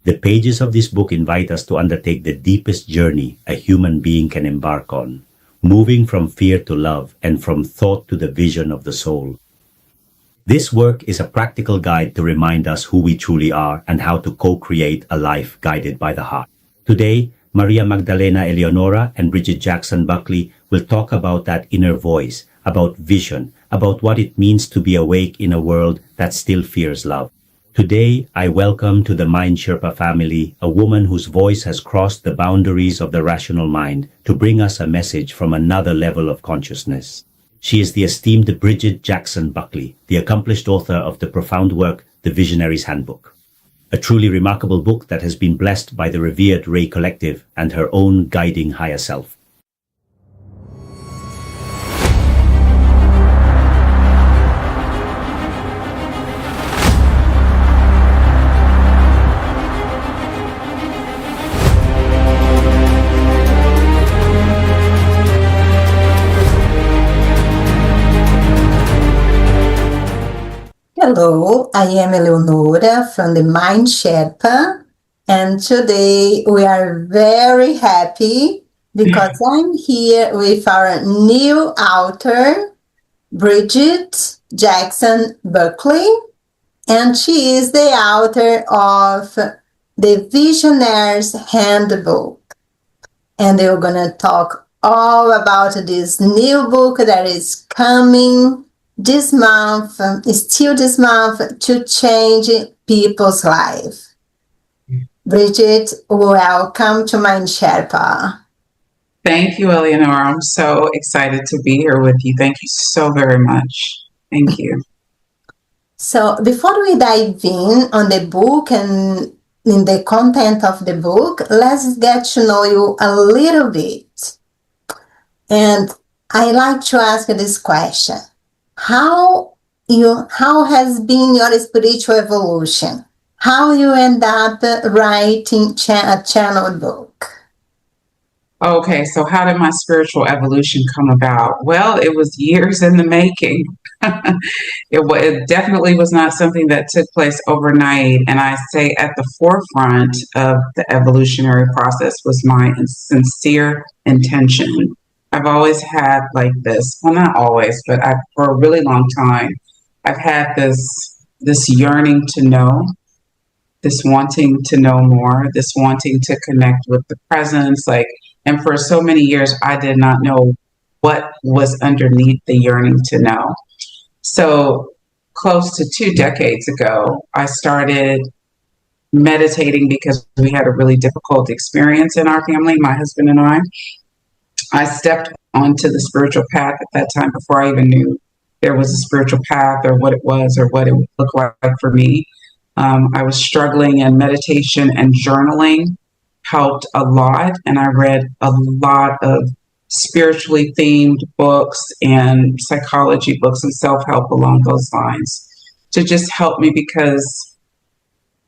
The pages of this book invite us to undertake the deepest journey a human being can embark on, moving from fear to love and from thought to the vision of the soul. This work is a practical guide to remind us who we truly are and how to co-create a life guided by the heart. Today, Maria Magdalena Eleonora and Bridgitte Jackson-Buckley will talk about that inner voice, about vision, about what it means to be awake in a world that still fears love. Today, I welcome to the Mindsherpa family a woman whose voice has crossed the boundaries of the rational mind to bring us a message from another level of consciousness. She is the esteemed Bridgitte Jackson-Buckley, the accomplished author of the profound work, The Visioneers Handbook. A truly remarkable book that has been blessed by the revered Ray Collective and her own guiding higher self. Hello, I am Eleonora from the Mindsherpa, and today we are very happy because I'm here with our new author, Bridgitte Jackson-Buckley, and she is the author of the Visioneers Handbook. And we're going to talk all about this new book that is coming this month, still this month, to change people's life. Bridgitte, welcome to Mindsherpa. Thank you, Eleonora. I'm so excited to be here with you. Thank you so very much. Thank you. So before we dive in on the book and in the content of the book, let's get to know you a little bit. And I like to ask this question. How has been your spiritual evolution? How you end up writing a channel book? Okay, so how did my spiritual evolution come about? Well, it was years in the making. It definitely was not something that took place overnight. And I say at the forefront of the evolutionary process was my sincere intention. I've always had like this, well, not always, but for a really long time, I've had this yearning to know, this wanting to know more, this wanting to connect with the presence. And for so many years, I did not know what was underneath the yearning to know. So close to 2 decades ago, I started meditating because we had a really difficult experience in our family, my husband and I stepped onto the spiritual path at that time before I even knew there was a spiritual path or what it was or what it would look like for me. I was struggling, and meditation and journaling helped a lot. And I read a lot of spiritually themed books and psychology books and self-help along those lines to just help me because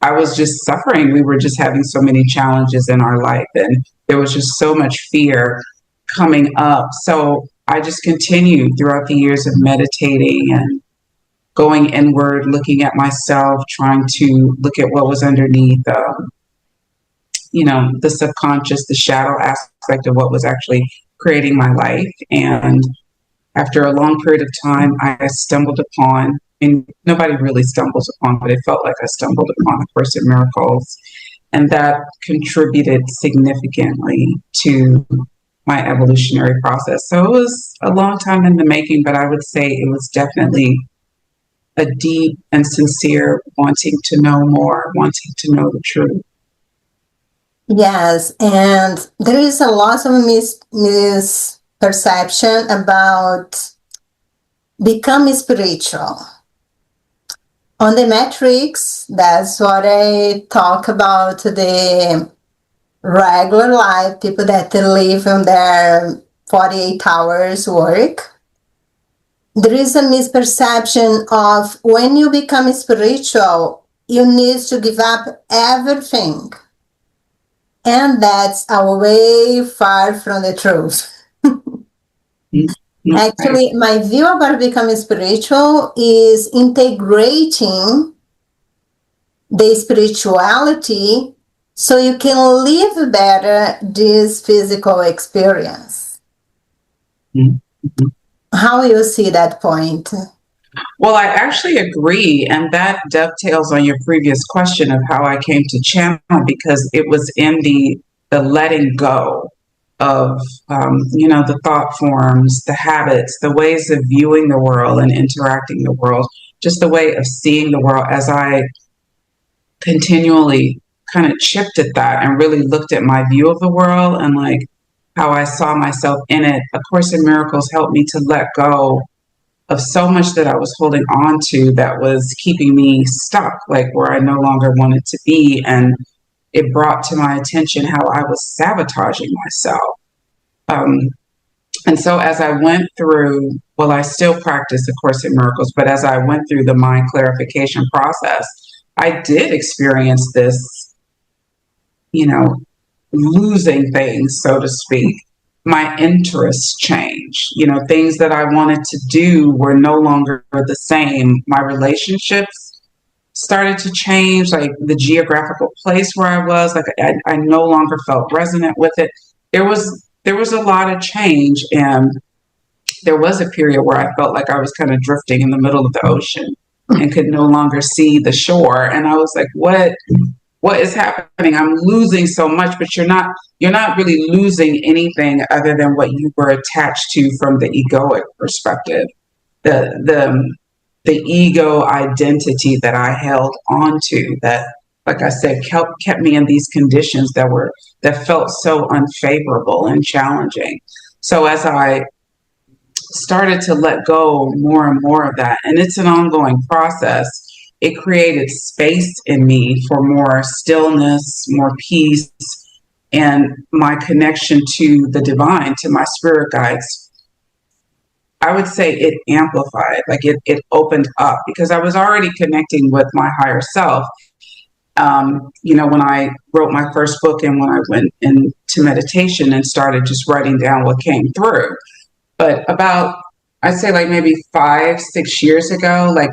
I was just suffering. We were just having so many challenges in our life, and there was just so much fear coming up. So I just continued throughout the years of meditating and going inward, looking at myself, trying to look at what was underneath, the subconscious, the shadow aspect of what was actually creating my life. And after a long period of time, I stumbled upon, and nobody really stumbles upon, but it felt like I stumbled upon A Course in Miracles. And that contributed significantly to my evolutionary process. So it was a long time in the making, but I would say it was definitely a deep and sincere wanting to know more, wanting to know the truth. Yes, and there is a lot of misperception about becoming spiritual. On the Matrix, that's what I talk about, the regular life, people that live on their 48 hours work. There is a misperception of when you become spiritual, you need to give up everything. And that's way far from the truth. Actually, my view about becoming spiritual is integrating the spirituality so you can live better this physical experience. Mm-hmm. How you see that point? Well, I actually agree, and that dovetails on your previous question of how I came to channel, because it was in the letting go of the thought forms, the habits, the ways of viewing the world and interacting the world, just the way of seeing the world, as I continually kind of chipped at that and really looked at my view of the world and like how I saw myself in it. A Course in Miracles helped me to let go of so much that I was holding on to that was keeping me stuck, like where I no longer wanted to be. And it brought to my attention how I was sabotaging myself. And so as I went through, well, I still practice A Course in Miracles, but as I went through the mind clarification process, I did experience this, losing things, so to speak. My interests changed. Things that I wanted to do were no longer the same. My relationships started to change, like the geographical place where I was, like I no longer felt resonant with it. There was a lot of change, and there was a period where I felt like I was kind of drifting in the middle of the ocean and could no longer see the shore. And I was like, what is happening? I'm losing so much, but you're not really losing anything other than what you were attached to from the egoic perspective. The ego identity that I held onto, that, like I said, kept me in these conditions that felt so unfavorable and challenging. So as I started to let go more and more of that, and it's an ongoing process, it created space in me for more stillness, more peace, and my connection to the divine, to my spirit guides. I would say it amplified, like it opened up, because I was already connecting with my higher self. When I wrote my first book and when I went into meditation and started just writing down what came through. But about, I'd say like maybe 5-6 years ago, like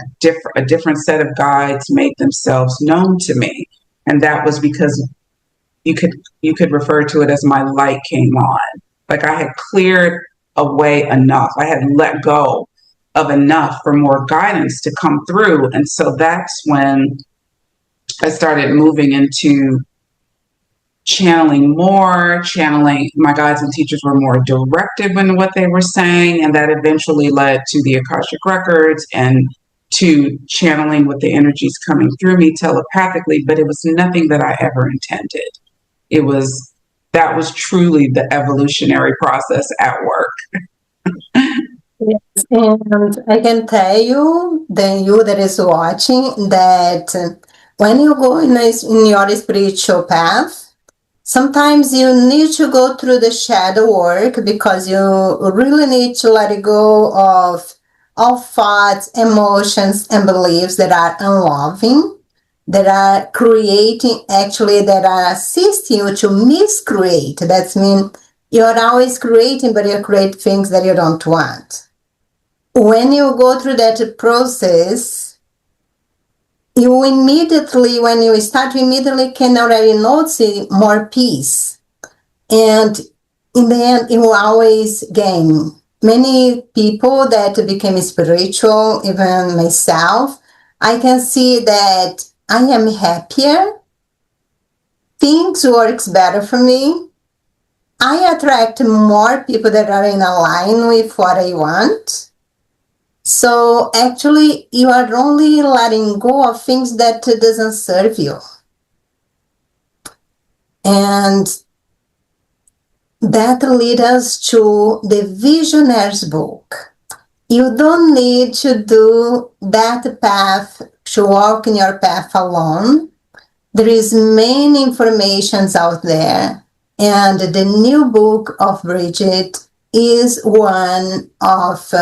a different set of guides made themselves known to me. And that was because you could refer to it as my light came on. Like I had cleared away enough. I had let go of enough for more guidance to come through. And so that's when I started moving into channeling more. My guides and teachers were more directive in what they were saying, and that eventually led to the Akashic Records and to channeling with the energies coming through me telepathically. But it was nothing that I ever intended. That was truly the evolutionary process at work. Yes, and I can tell you, you that is watching, that when you go in your spiritual path, sometimes you need to go through the shadow work, because you really need to let go of all thoughts, emotions, and beliefs that are unloving, that are creating, actually, that are assisting you to miscreate. That means you're always creating, but you create things that you don't want. When you go through that process, when you immediately can already notice more peace. And in the end, you will always gain. Many people that became spiritual, even myself, I can see that I am happier. Things works better for me. I attract more people that are in line with what I want. So actually, you are only letting go of things that doesn't serve you. And that leads us to the Visioneers book. You don't need to do that path, to walk in your path alone. There is many informations out there. And the new book of Bridgitte is one of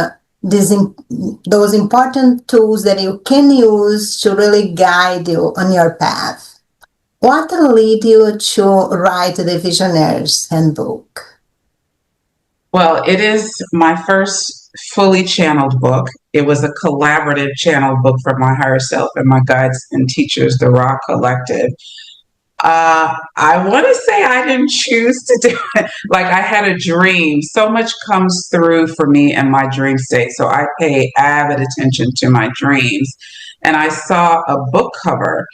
those important tools that you can use to really guide you on your path. What led you to write the Visioneers Handbook? Well, it is my first fully channeled book. It was a collaborative channeled book from my higher self and my guides and teachers, the Raw Collective. I want to say I didn't choose to do it. Like I had a dream. So much comes through for me in my dream state. So I pay avid attention to my dreams. And I saw a book cover,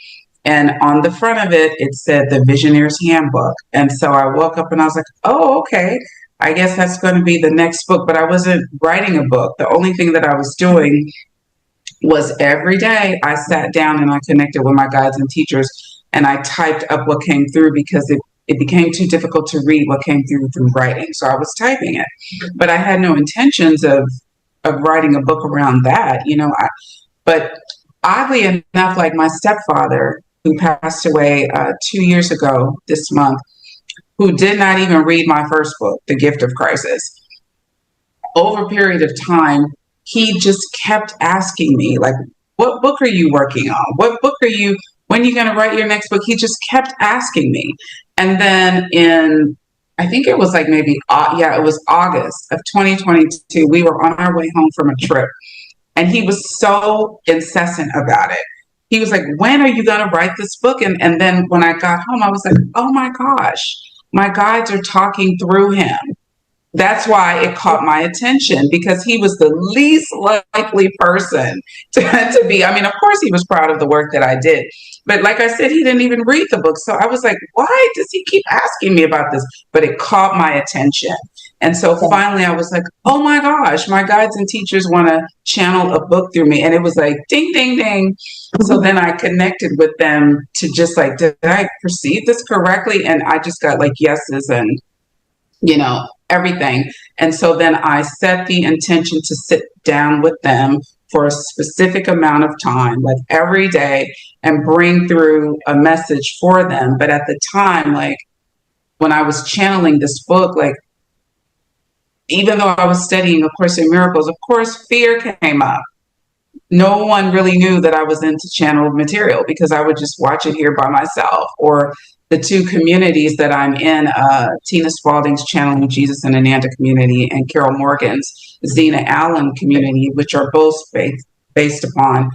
and on the front of it, it said the Visioneers Handbook. And so I woke up and I was like, oh, okay. I guess that's going to be the next book. But I wasn't writing a book. The only thing that I was doing was every day I sat down and I connected with my guides and teachers, and I typed up what came through because it became too difficult to read what came through writing. So I was typing it, but I had no intentions of writing a book around that, but oddly enough, like my stepfather, who passed away 2 years ago this month, who did not even read my first book, The Gift of Crisis, over a period of time, he just kept asking me, like, what book are you working on? What book are you, when are you going to write your next book? He just kept asking me. And then I think it was like maybe, it was August of 2022. We were on our way home from a trip, and he was so incessant about it. He was like, when are you going to write this book? And then when I got home, I was like, oh my gosh, my guides are talking through him. That's why it caught my attention, because he was the least likely person to be. I mean, of course, he was proud of the work that I did. But like I said, he didn't even read the book. So I was like, why does he keep asking me about this? But it caught my attention. And so finally I was like, oh my gosh, my guides and teachers want to channel a book through me. And it was like, ding, ding, ding. So then I connected with them to just like, did I perceive this correctly? And I just got like yeses and, everything. And so then I set the intention to sit down with them for a specific amount of time, like every day, and bring through a message for them. But at the time, like when I was channeling this book, like even though I was studying A Course in Miracles, of course, fear came up. No one really knew that I was into channeled material because I would just watch it here by myself, or the two communities that I'm in, Tina Spalding's Channeling Jesus and Ananda community, and Carol Morgan's Zena Allen community, which are both based upon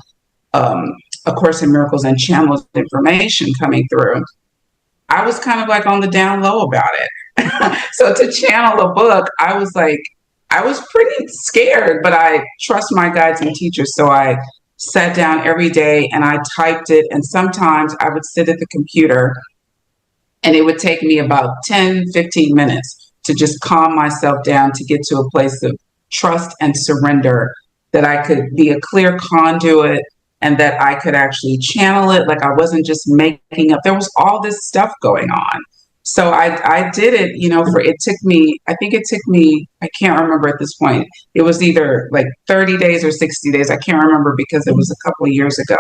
A Course in Miracles and channeled information coming through. I was kind of like on the down low about it. So to channel a book, I was pretty scared, but I trust my guides and teachers. So I sat down every day and I typed it. And sometimes I would sit at the computer and it would take me about 10, 15 minutes to just calm myself down, to get to a place of trust and surrender, that I could be a clear conduit and that I could actually channel it. Like I wasn't just making up. There was all this stuff going on. So I did it, I can't remember at this point. It was either like 30 days or 60 days. I can't remember because it was a couple of years ago.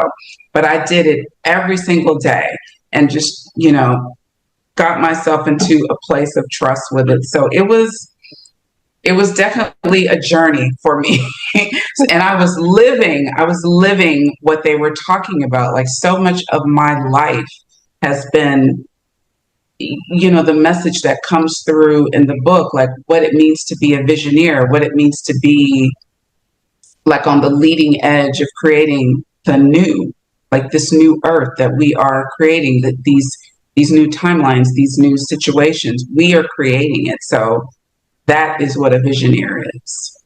But I did it every single day and just, got myself into a place of trust with it. So it was definitely a journey for me. And I was living what they were talking about. Like so much of my life has been, the message that comes through in the book, like what it means to be a visioneer, what it means to be like on the leading edge of creating the new, like this new earth that we are creating, that these new timelines, these new situations, we are creating it. So that is what a visioneer is.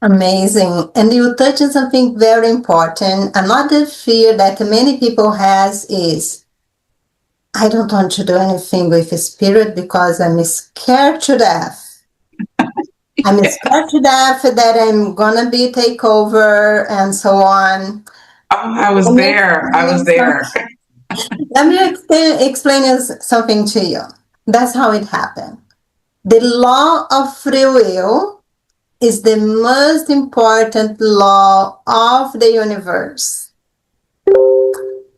Amazing. And you touch on something very important. Another fear that many people has is, I don't want to do anything with spirit because I'm scared to death. I'm scared to death that I'm going to be take over and so on. Oh, I was there. Let me explain something to you. That's how it happened. The law of free will is the most important law of the universe.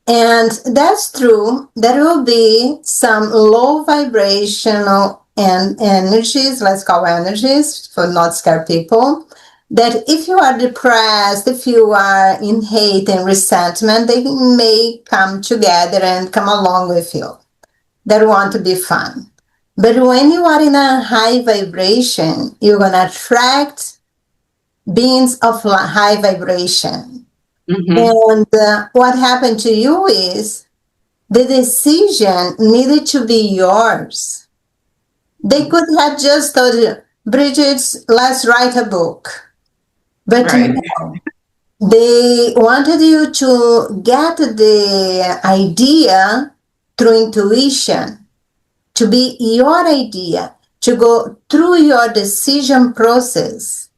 And that's true. There will be some low vibrational and energies, let's call energies for not scare people, that if you are depressed, if you are in hate and resentment, they may come together and come along with you. They want to be fun. But when you are in a high vibration, you're going to attract beings of high vibration. Mm-hmm. And what happened to you is the decision needed to be yours. They could have just told you, Bridgitte, let's write a book. But Right. no, they wanted you to get the idea through intuition, to be your idea, to go through your decision process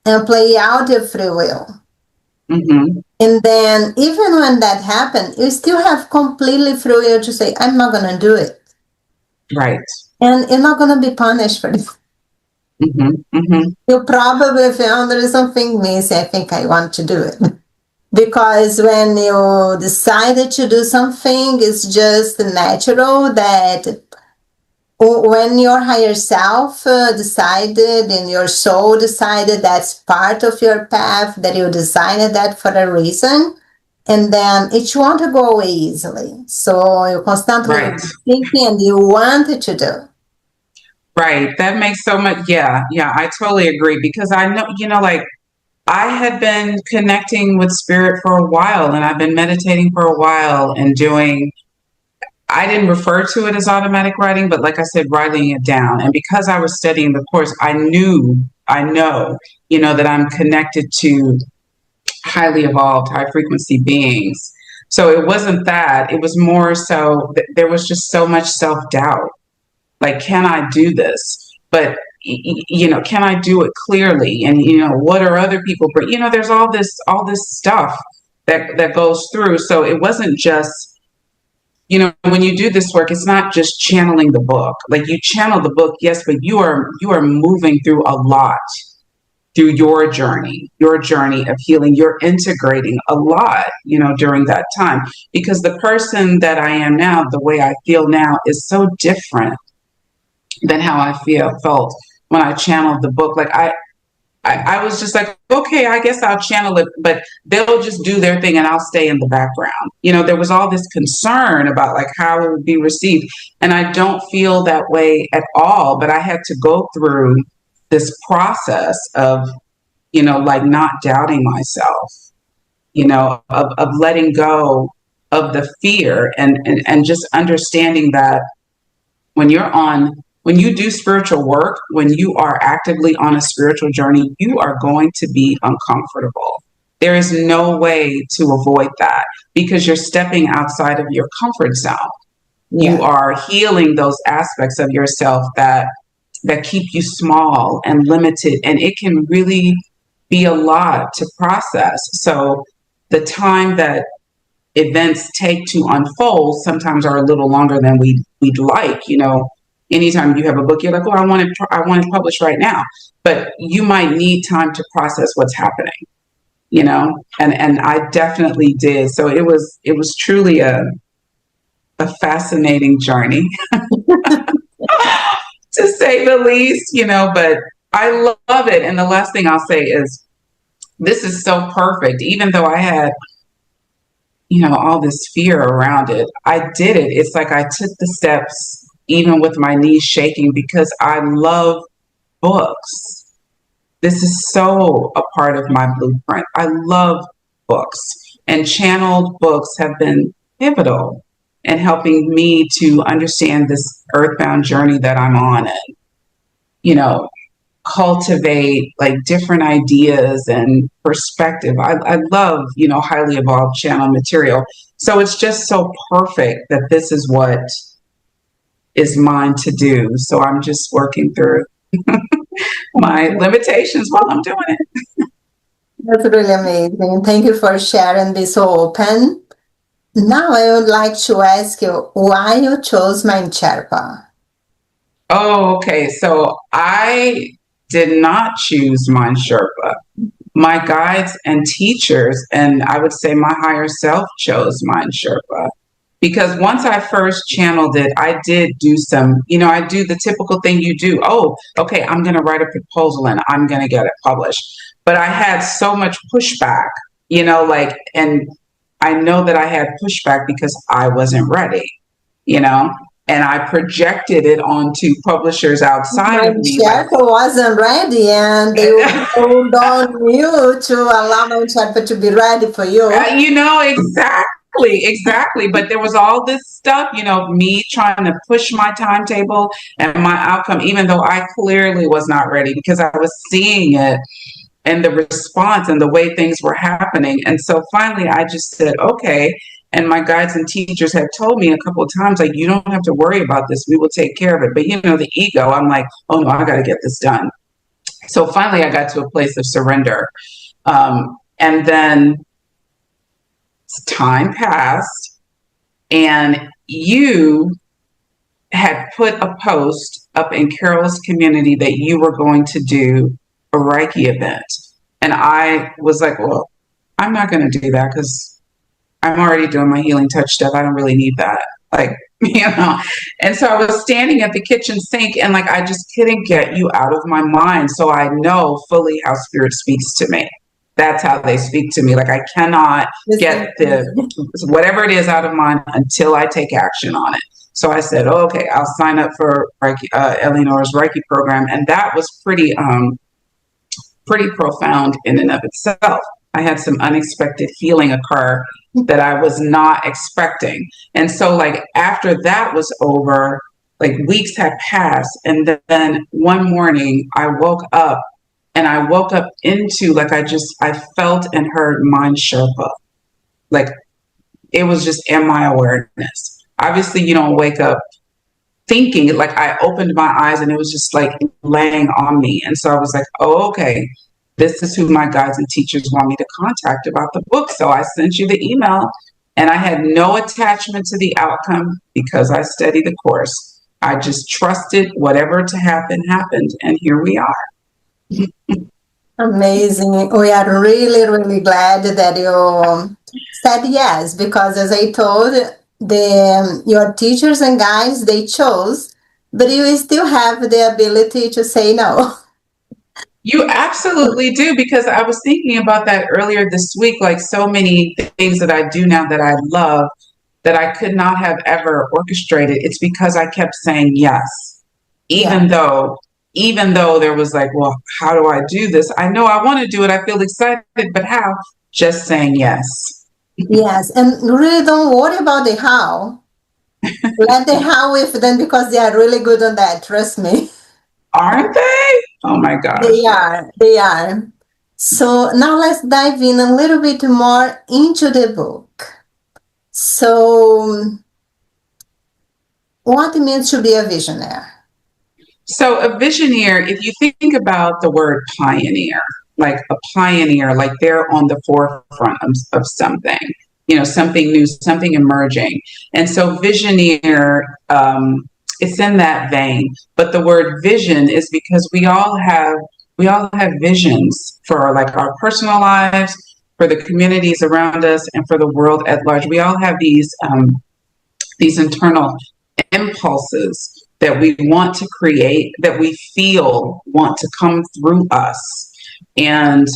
and play out your free will. Mm-hmm. And then even when that happened, you still have completely free will to say, I'm not going to do it. Right. And you're not going to be punished for it. Mm-hmm. Mm-hmm. You probably feel there is something missing. I think I want to do it. Because when you decided to do something, it's just natural that when your higher self decided and your soul decided that's part of your path, that you designed that for a reason, and then it won't go away easily. So you constantly thinking and you want to do. Right. That makes so much. Yeah. I totally agree, because I know, like, I had been connecting with spirit for a while, and I've been meditating for a while and I didn't refer to it as automatic writing, but like I said, writing it down. And because I was studying the course, I know, that I'm connected to highly evolved, high frequency beings. So it wasn't that. It was more so there was just so much self-doubt. Like, can I do this? But, can I do it clearly? And, what are other people? There's all this stuff that goes through. So it wasn't just, when you do this work, it's not just channeling the book. Like, you channel the book, yes, but you are moving through a lot through your journey of healing. You're integrating a lot, during that time, because the person that I am now, the way I feel now, is so different than how I felt when I channeled the book. Like, I was just like, okay, I guess I'll channel it, but they'll just do their thing and I'll stay in the background. There was all this concern about like how it would be received. And I don't feel that way at all, but I had to go through this process of, like not doubting myself, of letting go of the fear and just understanding that when you do spiritual work, when you are actively on a spiritual journey, you are going to be uncomfortable. There is no way to avoid that, because you're stepping outside of your comfort zone. Yeah. You are healing those aspects of yourself that keep you small and limited, and it can really be a lot to process. So the time that events take to unfold sometimes are a little longer than we'd like. Anytime you have a book, you're like, oh, I want it published right now. But you might need time to process what's happening, and I definitely did. So it was truly a fascinating journey, to say the least, but I love it. And the last thing I'll say is, this is so perfect. Even though I had, all this fear around it, I did it. It's like I took the steps, even with my knees shaking, because I love books. This is so a part of my blueprint. I love books, and channeled books have been pivotal in helping me to understand this earthbound journey that I'm on, and, cultivate like different ideas and perspective. I love, highly evolved channel material. So it's just so perfect that this is what is mine to do. So I'm just working through my limitations while I'm doing it. That's really amazing. Thank you for sharing, be so open. Now I would like to ask you why you chose Mindsherpa. Oh, okay. So I did not choose Mindsherpa. My guides and teachers, and I would say my higher self, chose Mindsherpa. Because once I first channeled it, I did do some, I do the typical thing you do. Oh, okay, I'm going to write a proposal and I'm going to get it published. But I had so much pushback, and I know that I had pushback because I wasn't ready, and I projected it onto publishers outside of me. Mindsherpa wasn't ready, and they hold on you to allow Mindsherpa to be ready for you. Exactly. Exactly. But there was all this stuff, me trying to push my timetable and my outcome, even though I clearly was not ready because I was seeing it and the response and the way things were happening. And so finally I just said, okay. And my guides and teachers had told me a couple of times, like, you don't have to worry about this. We will take care of it. But, the ego, I'm like, oh, no, I got to get this done. So finally I got to a place of surrender. And then time passed, and you had put a post up in Carol's community that you were going to do a Reiki event. And I was like, well, I'm not going to do that because I'm already doing my healing touch stuff. I don't really need that. Like, And so I was standing at the kitchen sink and like, I just couldn't get you out of my mind. So I know fully how spirit speaks to me. That's how they speak to me. Like, I cannot get whatever it is out of mind until I take action on it. So I said, oh, okay, I'll sign up for Reiki, Eleanor's Reiki program. And that was pretty profound in and of itself. I had some unexpected healing occur that I was not expecting. And so like after that was over, like weeks had passed. And then one morning I woke up into like, I felt and heard Mindsherpa. Like it was just in my awareness. Obviously you don't wake up thinking. Like I opened my eyes and it was just like laying on me. And so I was like, oh, okay, this is who my guides and teachers want me to contact about the book. So I sent you the email and I had no attachment to the outcome because I studied the course. I just trusted whatever to happen happened. And here we are. Amazing. We are really, really glad that you said yes, because as I told your teachers and guides, they chose, but you still have the ability to say no. You absolutely do, because I was thinking about that earlier this week, like so many things that I do now that I love that I could not have ever orchestrated. It's because I kept saying yes, even though there was like, well, how do I do this? I know I want to do it. I feel excited, but how? Just saying yes. Yes, and really don't worry about the how. Let the how with them because they are really good on that. Trust me. Aren't they? Oh my gosh. They are. So now let's dive in a little bit more into the book. So what it means to be a visioneer? So a visioneer, if you think about the word pioneer, like a pioneer, like they're on the forefront of something, something new, something emerging. And so visioneer, it's in that vein. But the word vision is because we all have visions for like our personal lives, for the communities around us, and for the world at large. We all have these internal impulses that we want to create, that we feel want to come through us. And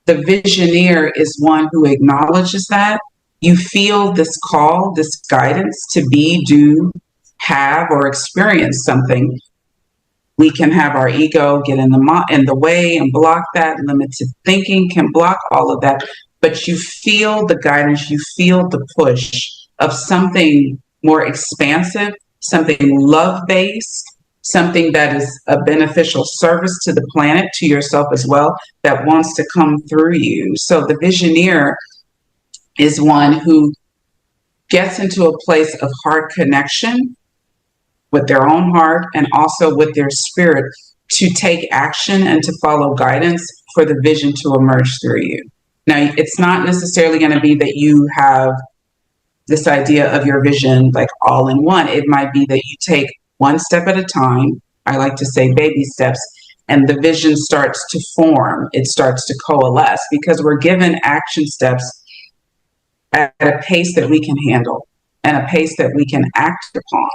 the visioneer is one who acknowledges that. You feel this call, this guidance to be, do, have, or experience something. We can have our ego get in the way and block that. Limited thinking can block all of that. But you feel the guidance, you feel the push of something more expansive, something love-based, something that is a beneficial service to the planet, to yourself as well, that wants to come through you. So the visioneer is one who gets into a place of heart connection with their own heart and also with their spirit to take action and to follow guidance for the vision to emerge through you. Now, it's not necessarily going to be that you have this idea of your vision like all in one. It might be that you take one step at a time. I like to say baby steps, and the vision starts to form. It starts to coalesce because we're given action steps at a pace that we can handle and a pace that we can act upon.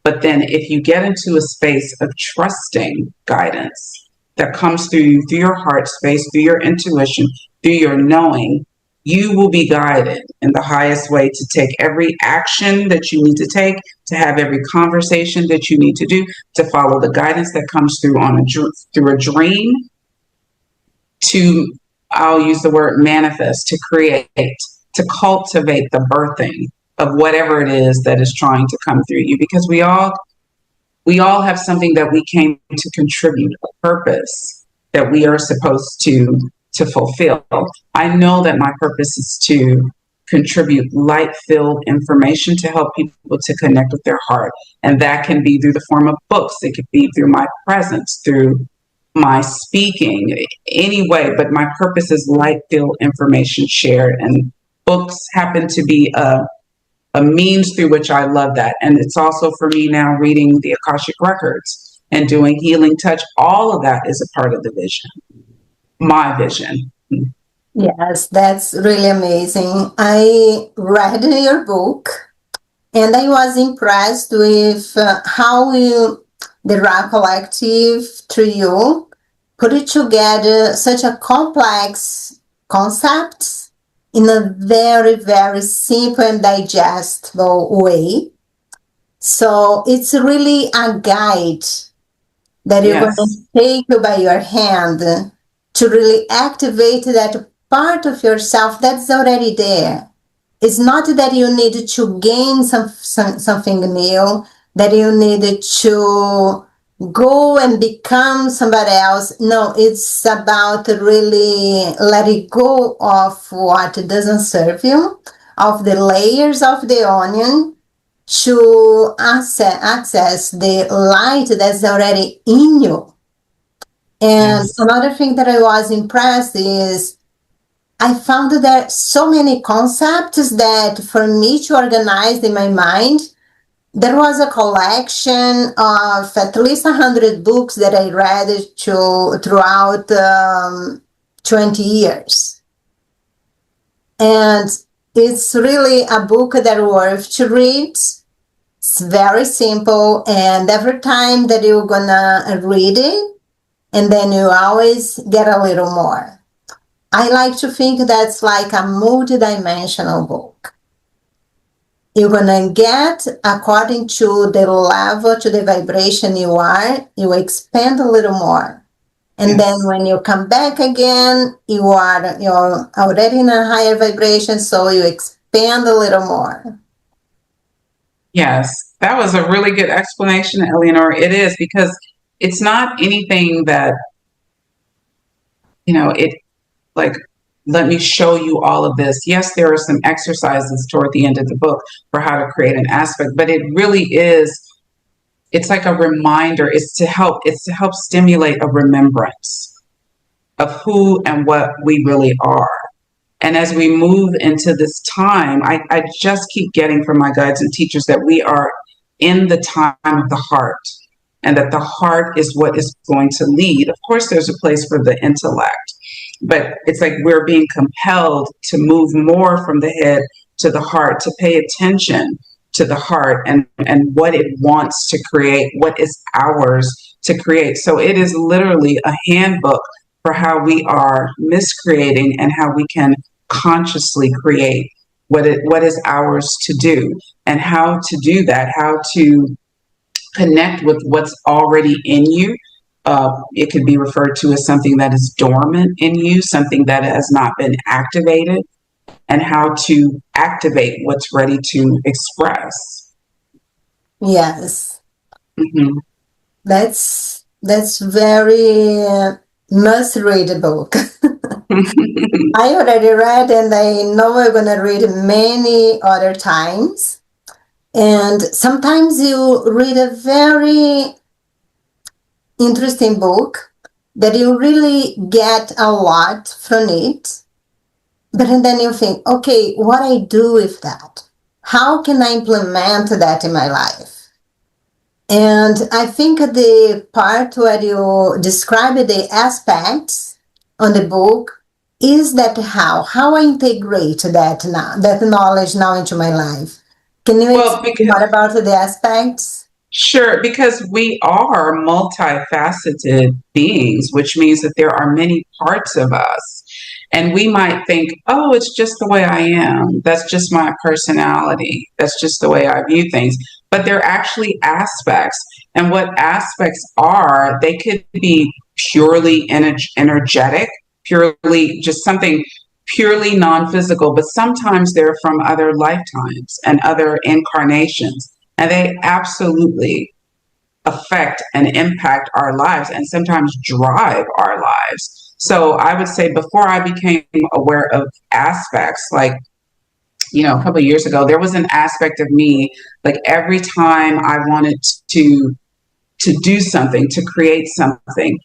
But then if you get into a space of trusting guidance that comes through you, through your heart space, through your intuition, through your knowing, you will be guided in the highest way to take every action that you need to take, to have every conversation that you need to do, to follow the guidance that comes through through a dream, to, I'll use the word manifest, to create, to cultivate the birthing of whatever it is that is trying to come through you, because we all have something that we came to contribute, a purpose that we are supposed to fulfill. I know that my purpose is to contribute light-filled information to help people to connect with their heart. And that can be through the form of books. It could be through my presence, through my speaking, any way. But my purpose is light-filled information shared. And books happen to be a means through which I love that. And it's also for me now reading the Akashic Records and doing healing touch. All of that is a part of the vision, my vision. Yes, that's really amazing. I read your book and I was impressed with how the Ra Collective trio put it together, such a complex concept in a very, very simple and digestible way. So it's really a guide that you're going to take by your hand to really activate that part of yourself that's already there. It's not that you need to gain something new, that you need to go and become somebody else. No, it's about really letting go of what doesn't serve you, of the layers of the onion, to access the light that's already in you. And another thing that I was impressed is I found that there are so many concepts that for me to organize in my mind, there was a collection of at least 100 books that I read throughout 20 years. And it's really a book that's worth to read. It's very simple, and every time that you're gonna read it, and then you always get a little more. I like to think that's like a multidimensional book. You're gonna get according to the level, to the vibration you are, you expand a little more. And then when you come back again, you're already in a higher vibration, so you expand a little more. Yes, that was a really good explanation, Eleanor. It is, because it's not anything that, it like, let me show you all of this. Yes, there are some exercises toward the end of the book for how to create an aspect, but it really is, it's like a reminder. It's to help stimulate a remembrance of who and what we really are. And as we move into this time, I just keep getting from my guides and teachers that we are in the time of the heart, and that the heart is what is going to lead. Of course, there's a place for the intellect, but it's like we're being compelled to move more from the head to the heart, to pay attention to the heart and what it wants to create, what is ours to create. So it is literally a handbook for how we are miscreating and how we can consciously create what is ours to do, and how to do that, how to connect with what's already in you. It could be referred to as something that is dormant in you, something that has not been activated, and how to activate what's ready to express. Yes. Mm-hmm. That's very must read a book. I already read, and I know I'm gonna read many other times. And sometimes you read a very interesting book that you really get a lot from it, but then you think, okay, what I do with that? How can I implement that in my life? And I think the part where you describe the aspects on the book is that how I integrate that knowledge now into my life. Can you explain more about the aspects? Sure, because we are multifaceted beings, which means that there are many parts of us. And we might think, oh, it's just the way I am. That's just my personality. That's just the way I view things. But they're actually aspects. And what aspects are, they could be purely energetic, purely just something purely non-physical, but sometimes they're from other lifetimes and other incarnations, and they absolutely affect and impact our lives and sometimes drive our lives. So I would say before I became aware of aspects, like, a couple of years ago, there was an aspect of me, like every time I wanted to do something, to create something,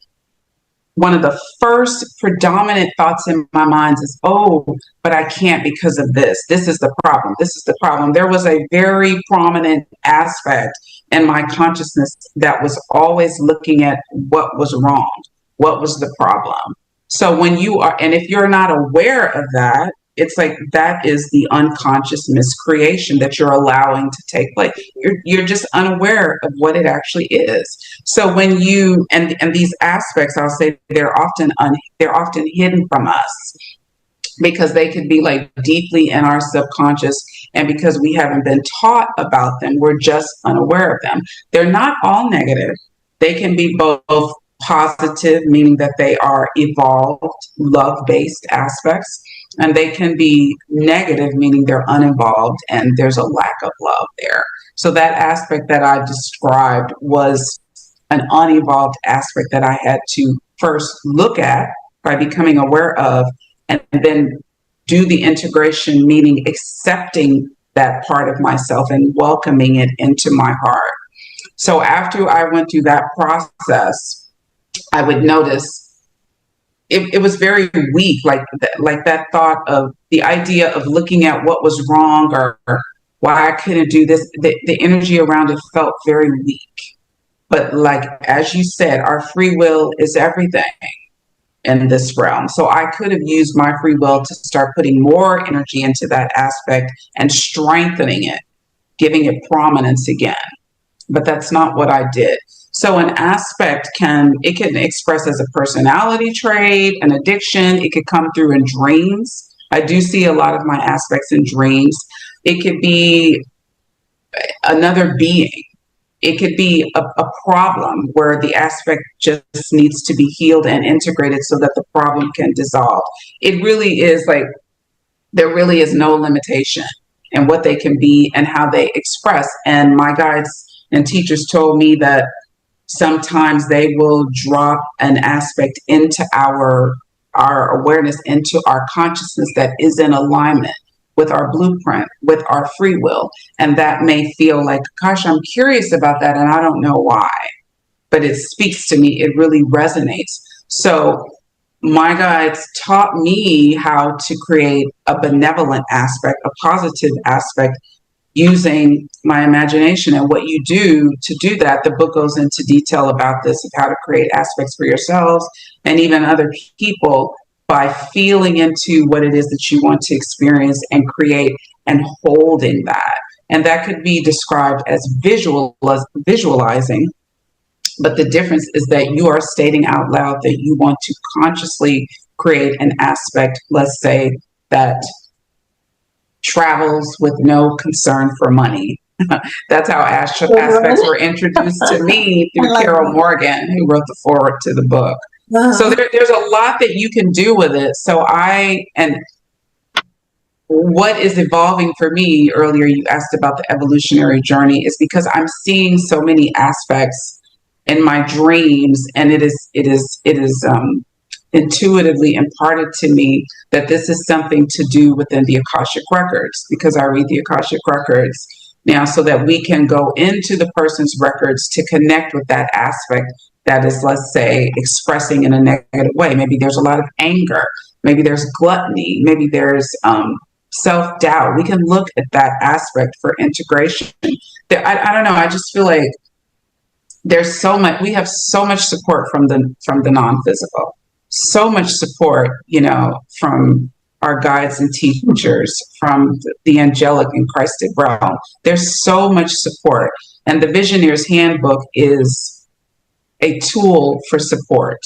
one of the first predominant thoughts in my mind is, oh, but I can't because of this. This is the problem. This is the problem. There was a very prominent aspect in my consciousness that was always looking at what was wrong, what was the problem. So when you are, and if you're not aware of that, it's like that is the unconscious miscreation that you're allowing to take place. You're just unaware of what it actually is. So when you and these aspects, I'll say they're often hidden from us because they could be like deeply in our subconscious, and because we haven't been taught about them, we're just unaware of them. They're not all negative. They can be both positive, meaning that they are evolved, love-based aspects, and they can be negative, meaning they're uninvolved and there's a lack of love there. So that aspect that I described was an unevolved aspect that I had to first look at by becoming aware of, and then do the integration, meaning accepting that part of myself and welcoming it into my heart. So after I went through that process, I would notice it was very weak, like that thought of the idea of looking at what was wrong or why I couldn't do this. The energy around it felt very weak. But like, as you said, our free will is everything in this realm. So I could have used my free will to start putting more energy into that aspect and strengthening it, giving it prominence again. But that's not what I did. So an aspect can express as a personality trait, an addiction. It could come through in dreams. I do see a lot of my aspects in dreams. It could be another being. It could be a problem where the aspect just needs to be healed and integrated so that the problem can dissolve. It really is like, there really is no limitation in what they can be and how they express. And my guides and teachers told me that sometimes they will drop an aspect into our awareness, into our consciousness that is in alignment with our blueprint, with our free will. And that may feel like, gosh, I'm curious about that and I don't know why, but it speaks to me. It really resonates. So my guides taught me how to create a benevolent aspect, a positive aspect, using my imagination. And what you do to do that, the book goes into detail about this, of how to create aspects for yourselves and even other people, by feeling into what it is that you want to experience and create and holding that. And that could be described as visualizing. But the difference is that you are stating out loud that you want to consciously create an aspect, let's say, that travels with no concern for money. That's how aspects were introduced to me through Carol Morgan, who wrote the foreword to the book. So there's a lot that you can do with it. So what is evolving for me, earlier you asked about the evolutionary journey, is because I'm seeing so many aspects in my dreams, and it is intuitively imparted to me that this is something to do within the Akashic records, because I read the Akashic records now so that we can go into the person's records to connect with that aspect that is, let's say, expressing in a negative way. Maybe there's a lot of anger. Maybe there's gluttony. Maybe there's self-doubt. We can look at that aspect for integration. I don't know. I just feel like there's so much. We have so much support from the non-physical. So much support, from our guides and teachers, from the angelic and Christic realm. There's so much support. And the Visioneers Handbook is a tool for support.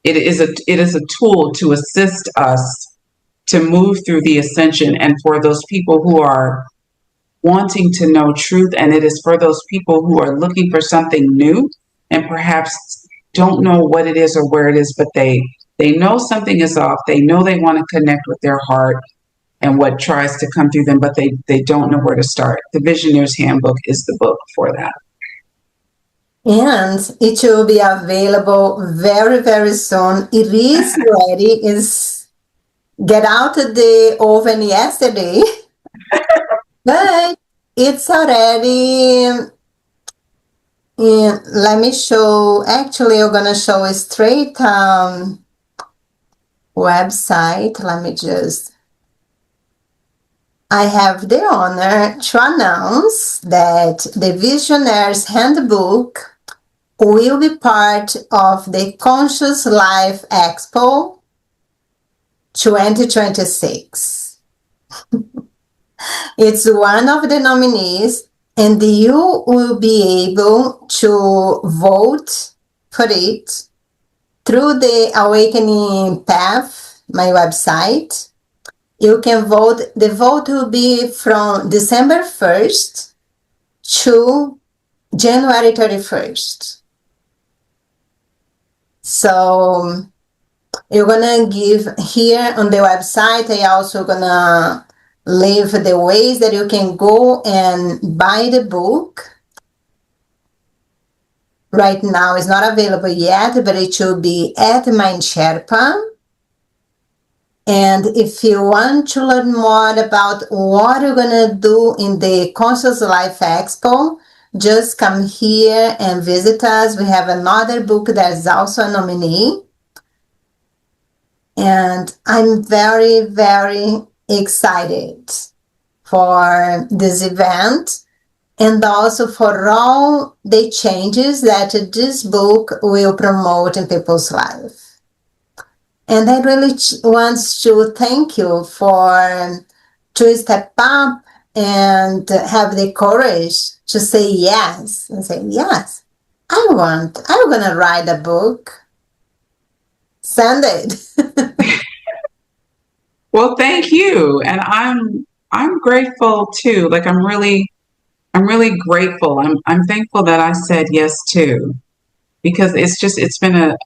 It is a tool to assist us to move through the ascension, and for those people who are wanting to know truth, and it is for those people who are looking for something new and perhaps don't know what it is or where it is, but they They know something is off. They know they want to connect with their heart and what tries to come through them, but they don't know where to start. The Visioneers Handbook is the book for that. And it will be available very, very soon. It is ready. It's get out of the oven yesterday, but it's already. Let me show. Actually, I'm gonna show a straight website. Let me just. I have the honor to announce that the Visioneers Handbook will be part of the Conscious Life Expo 2026. It's one of the nominees, and you will be able to vote for it through the Awakening Path, my website. You can vote. The vote will be from December 1st to January 31st. So you're gonna give here on the website. I also gonna leave the ways that you can go and buy the book. Right now it's not available yet, but it will be at Mindsherpa. And if you want to learn more about what you're going to do in the Conscious Life Expo, just come here and visit us. We have another book that is also a nominee. And I'm very, very excited for this event and also for all the changes that this book will promote in people's lives. And I really want to thank you to step up and have the courage to say yes. And say, yes, I'm going to write a book. Send it. Well, thank you. And I'm grateful too. Like I'm really grateful. I'm thankful that I said yes too. Because it's been,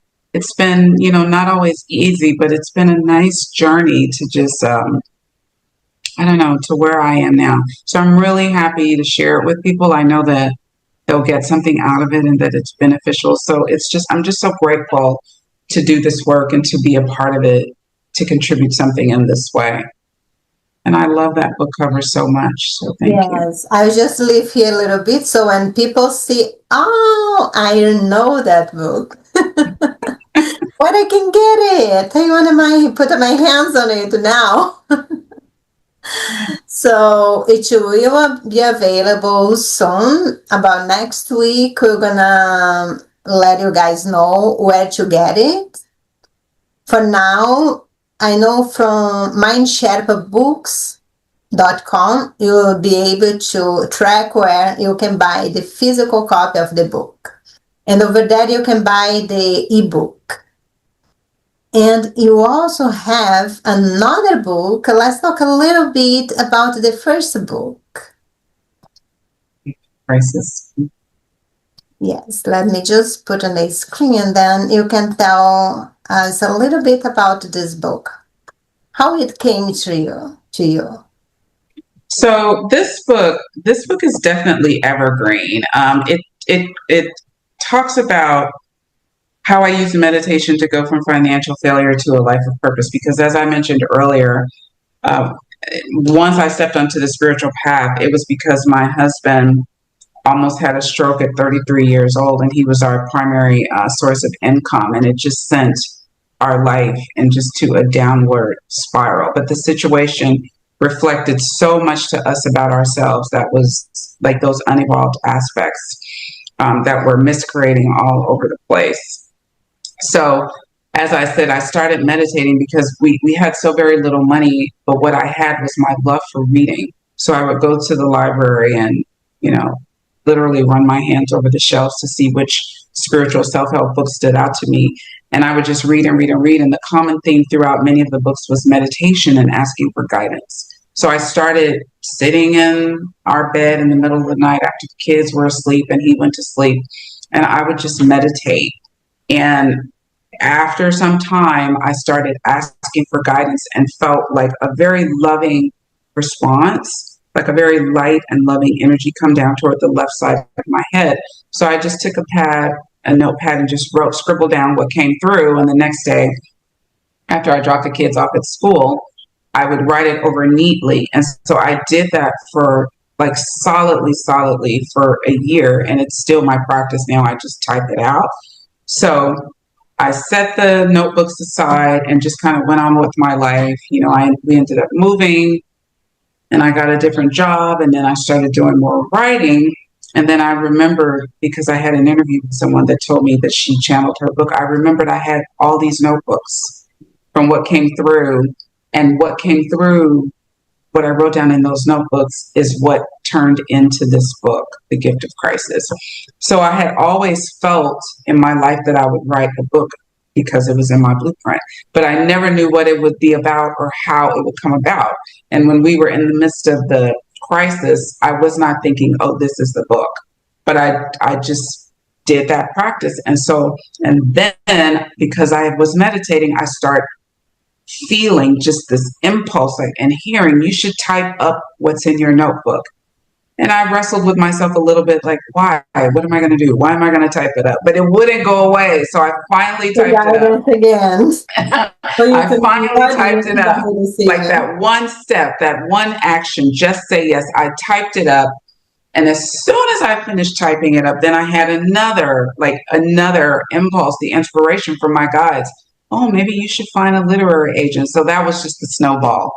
not always easy, but it's been a nice journey to just, I don't know, to where I am now. So I'm really happy to share it with people. I know that they'll get something out of it and that it's beneficial. So I'm just so grateful to do this work and to be a part of it, to contribute something in this way. And I love that book cover so much. So thank you. Yes, I'll just leave here a little bit. So when people see, oh, I know that book. But I can get it. I want to put my hands on it now. So it will be available soon. About next week, we're gonna let you guys know where to get it. For now, I know from Mindsherpa Books.com, you will be able to track where you can buy the physical copy of the book. And over there, you can buy the ebook. And you also have another book. Let's talk a little bit about the first book. Crisis. Yes, let me just put on the screen and then you can tell us a little bit about this book. How it came to you. So this book is definitely evergreen. It talks about how I use meditation to go from financial failure to a life of purpose. Because as I mentioned earlier, once I stepped onto the spiritual path, it was because my husband almost had a stroke at 33 years old, and he was our primary source of income, and it just sent our life into a downward spiral. But the situation reflected so much to us about ourselves that was like those unevolved aspects that were masquerading all over the place. So, as I said, I started meditating because we had so very little money, but what I had was my love for reading. So I would go to the library and, literally run my hands over the shelves to see which spiritual self-help books stood out to me. And I would just read and read and read. And the common theme throughout many of the books was meditation and asking for guidance. So I started sitting in our bed in the middle of the night after the kids were asleep and he went to sleep. And I would just meditate. And after some time, I started asking for guidance and felt like a very loving response, like a very light and loving energy come down toward the left side of my head. So I just took a notepad, and just scribbled down what came through. And the next day, after I dropped the kids off at school, I would write it over neatly. And so I did that for like solidly for a year. And it's still my practice now. I just type it out. So I set the notebooks aside and just kind of went on with my life. We ended up moving, and I got a different job, and then I started doing more writing. And then I remembered, because I had an interview with someone that told me that she channeled her book, I remembered I had all these notebooks from what came through, and what came through, what I wrote down in those notebooks, is what turned into this book, The Gift of Crisis. So I had always felt in my life that I would write a book because it was in my blueprint, but I never knew what it would be about or how it would come about. And when we were in the midst of the crisis, I was not thinking, oh, this is the book, but I just did that practice. And then because I was meditating, I started feeling just this impulse, and hearing, you should type up what's in your notebook. And I wrestled with myself a little bit, like, why? What am I going to do? Why am I going to type it up? But it wouldn't go away. So I finally typed it up. Again. I finally typed it up. Like that one step, that one action, just say yes. I typed it up. And as soon as I finished typing it up, then I had another impulse, the inspiration from my guides. Oh, maybe you should find a literary agent. So that was just the snowball.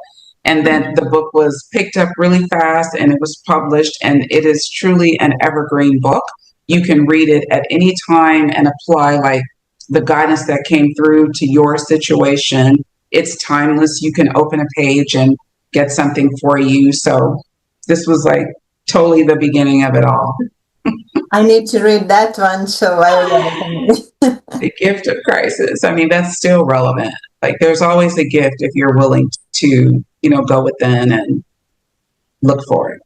And then the book was picked up really fast, and it was published, and it is truly an evergreen book. You can read it at any time and apply like the guidance that came through to your situation. It's timeless. You can open a page and get something for you. So this was like totally the beginning of it all. I need to read that one, so The Gift of Crisis. I mean, that's still relevant. Like, there's always a gift if you're willing to, go within and look for it.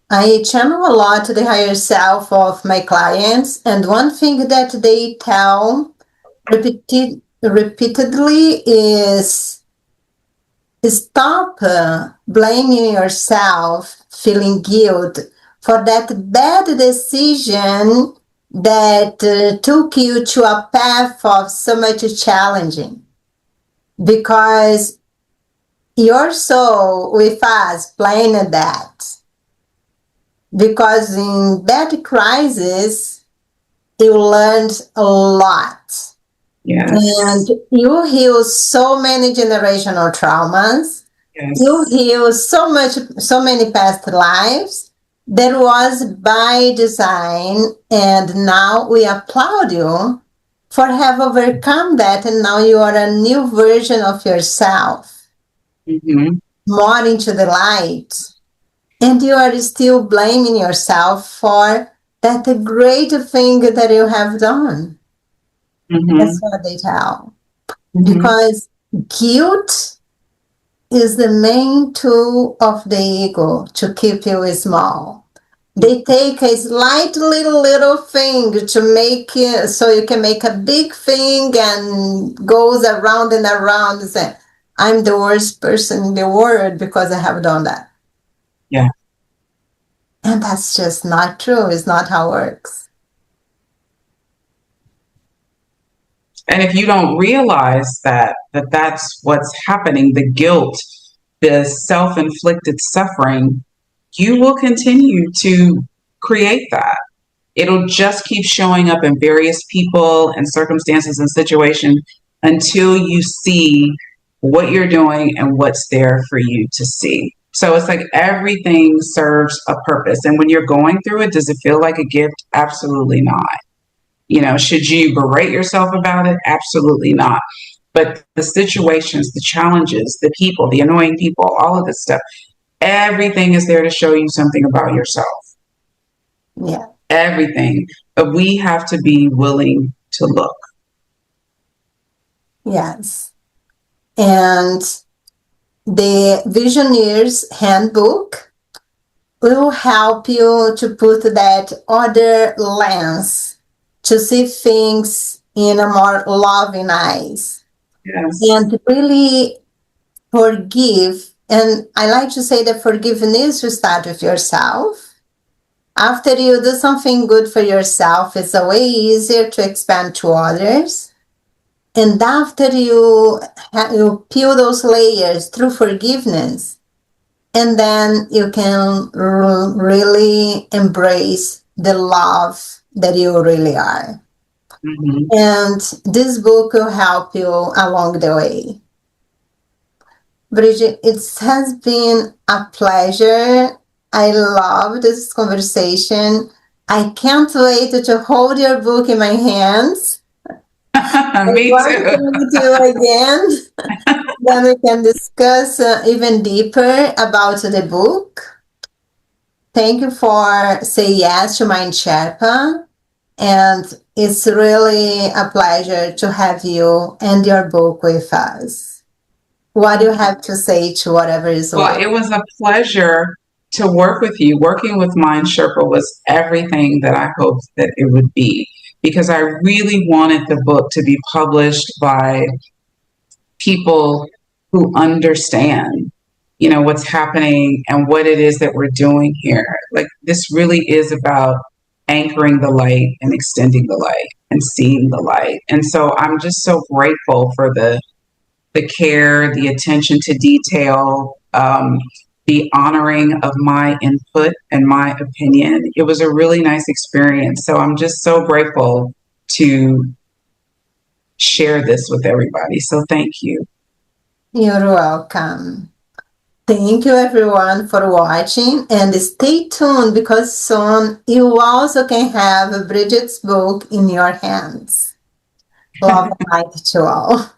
I channel a lot to the higher self of my clients, and one thing that they tell repeatedly is stop blaming yourself, feeling guilt for that bad decision that took you to a path of so much challenging. Because your soul with us planned that. Because in that crisis, you learned a lot. Yes. And you heal so many generational traumas. Yes. You heal so many past lives. That was by design, and now we applaud you for have overcome that, and now you are a new version of yourself, more into the light, and you are still blaming yourself for that great thing that you have done. That's what they tell. Because guilt is the main tool of the ego to keep you small. They take a slight little thing to make it so you can make a big thing, and goes around and around and say, I'm the worst person in the world because I have done that. Yeah. And that's just not true. It's not how it works. And if you don't realize that's what's happening, the guilt, the self-inflicted suffering, you will continue to create that. It'll just keep showing up in various people and circumstances and situations until you see what you're doing and what's there for you to see. So it's like everything serves a purpose. And when you're going through it, does it feel like a gift? Absolutely not. Should you berate yourself about it? Absolutely not. But the situations, the challenges, the people, the annoying people, all of this stuff, everything is there to show you something about yourself. Yeah. Everything. But we have to be willing to look. Yes. And the Visioneers Handbook will help you to put that other lens to see things in a more loving eyes. Yes. And really forgive. And I like to say that forgiveness will start with yourself. After you do something good for yourself, it's a way easier to expand to others. And after you peel those layers through forgiveness, and then you can really embrace the love that you really are. Mm-hmm. And this book will help you along the way. Bridgitte, it has been a pleasure. I love this conversation. I can't wait to hold your book in my hands. Me Want too. to meet you again. Then we can discuss even deeper about the book. Thank you for saying yes to Mindsherpa. And it's really a pleasure to have you and your book with us. What do you have to say to whatever is Well, watching? it was a pleasure to work with you. Working with Mindsherpa was everything that I hoped that it would be, because I really wanted the book to be published by people who understand, what's happening and what it is that we're doing here. Like, this really is about anchoring the light and extending the light and seeing the light. And so I'm just so grateful for the care, the attention to detail, the honoring of my input and my opinion. It was a really nice experience. So I'm just so grateful to share this with everybody. So thank you. You're welcome. Thank you everyone for watching, and stay tuned because soon you also can have Bridgette's book in your hands. Love and light to all.